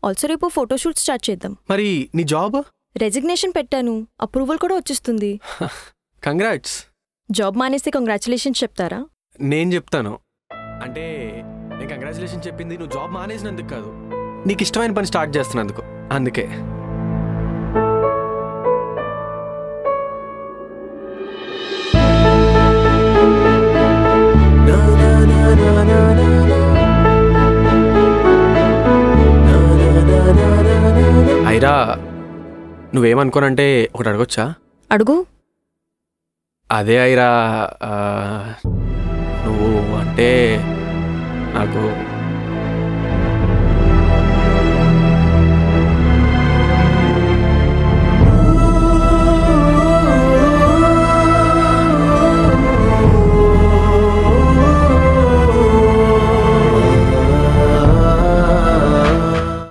Also రేపు photoshoot start చేద్దాం. మరి నీ జాబ్? రెసిగ్నేషన్ పెట్టాను, అప్రూవల్ కూడా వచ్చేస్తుంది. కంగ్రాట్స్. జాబ్ మానేస్తే కంగ్రాచులేషన్స్ చెప్తారా? నేను చెప్తాను. అంటే నేను కంగ్రాచులేషన్ చెప్పింది నువ్వు జాబ్ మానేసినందుకు కాదు, నీకు ఇష్టమైన పని స్టార్ట్ చేస్తున్నందుకు. అందుకే ఐరా, నువ్వేమనుకోనంటే ఒకటి అడగొచ్చా? అడుగు. అదే ఐరా, నువ్వు అంటే నాకు